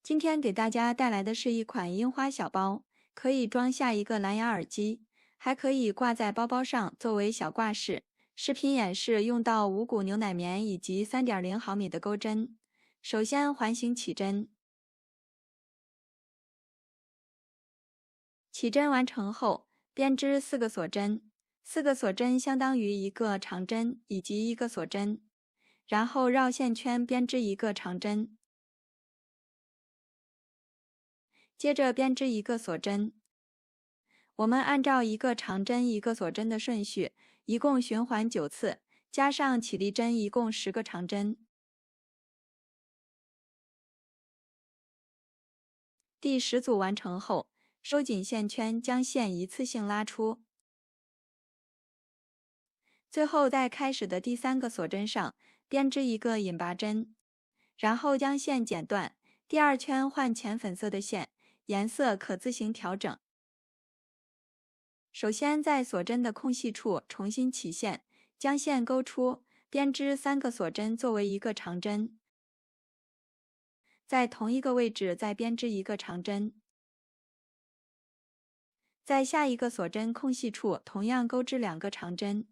今天给大家带来的是一款樱花小包，可以装下一个蓝牙耳机，还可以挂在包包上作为小挂饰。视频演示用到无骨牛奶棉以及3.0毫米的钩针。首先环形起针，起针完成后，编织4个锁针，4个锁针相当于1个长针以及1个锁针，然后绕线圈编织1个长针。接着编织1个锁针，我们按照1个长针1个锁针的顺序，一共循环9次，加上起立针一共10个长针。第10组完成后，收紧线圈，将线一次性拉出。最后在开始的第3个锁针上编织1个引拔针，然后将线剪断，第2圈换浅粉色的线，颜色可自行调整。首先在锁针的空隙处重新起线，将线勾出，编织3个锁针作为1个长针，在同一个位置再编织1个长针，在下一个锁针空隙处同样钩织2个长针。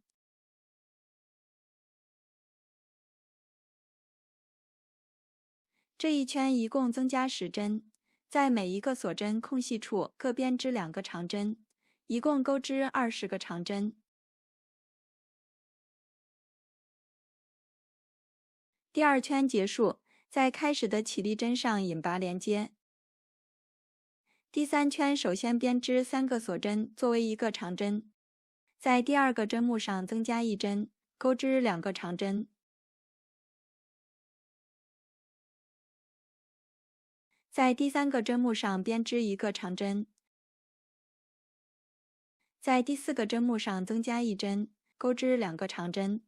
这一圈一共增加10针，在每一个锁针空隙处各编织2个长针，一共钩织20个长针。第2圈结束，在开始的起立针上引拔连接。第3圈首先编织3个锁针作为1个长针，在第2个针目上增加1针，钩织2个长针。在第3个针目上编织1个长针，在第4个针目上增加1针，钩织2个长针。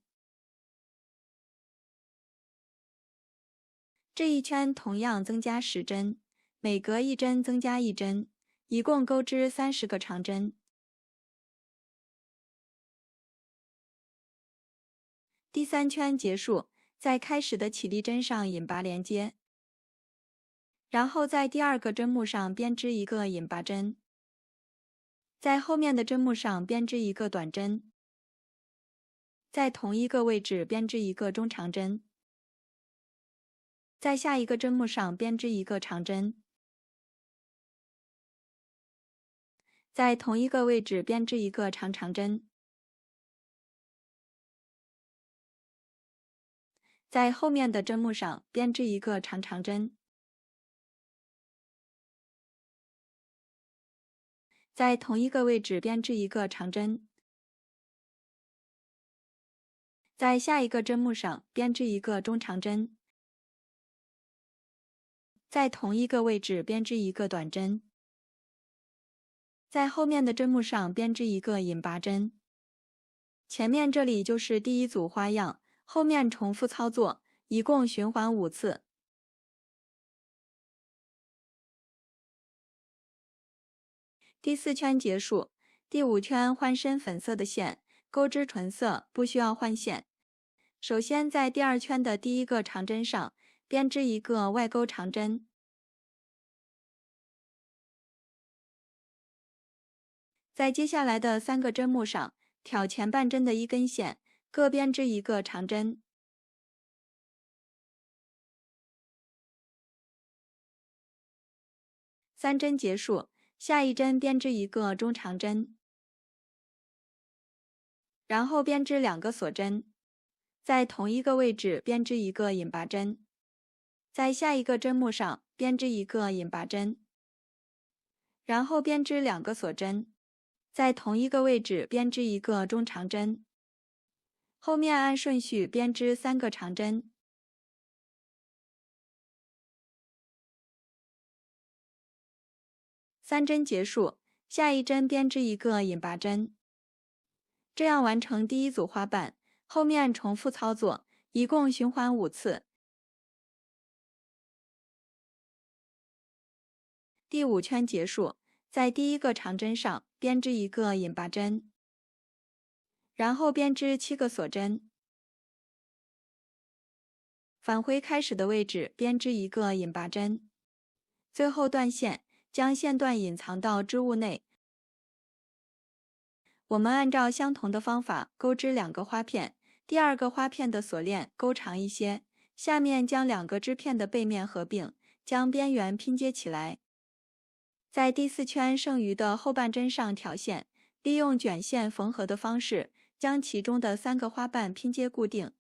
这一圈同样增加10针，每隔1针增加1针，一共钩织30个长针。第3圈结束，在开始的起立针上引拔连接，然后在第2个针目上编织1个引拔针，在后面的针目上编织1个短针，在同一个位置编织1个中长针，在下一个针目上编织1个长针，在同一个位置编织1个长针，在后面的针目上编织1个长针，在同一个位置编织1个长针，在下一个针目上编织1个中长针，在同一个位置编织1个短针，在后面的针目上编织1个引拔针。前面这里就是第1组花样，后面重复操作，一共循环5次。第4圈结束，第5圈换深粉色的线，钩织纯色，不需要换线。首先在第2圈的第1个长针上编织1个外钩长针，在接下来的3个针目上挑前半针的1根线，各编织1个长针。3针结束，下一针编织1个中长针，然后编织2个锁针，在同一个位置编织1个引拔针，在下一个针目上编织1个引拔针，然后编织2个锁针，在同一个位置编织1个中长针，后面按顺序编织3个长针。3针结束，下一针编织1个引拔针。这样完成第1组花瓣，后面重复操作，一共循环5次。第5圈结束，在第1个长针上编织1个引拔针，然后编织7个锁针，返回开始的位置编织1个引拔针，最后断线，将线段隐藏到织物内。我们按照相同的方法钩织2个花片，第2个花片的锁链钩长一些，下面将2个织片的背面合并，将边缘拼接起来。在第4圈剩余的后半针上挑线，利用卷线缝合的方式，将其中的3个花瓣拼接固定。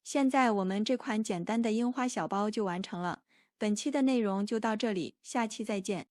现在我们这款简单的樱花小包就完成了。本期的内容就到这里，下期再见。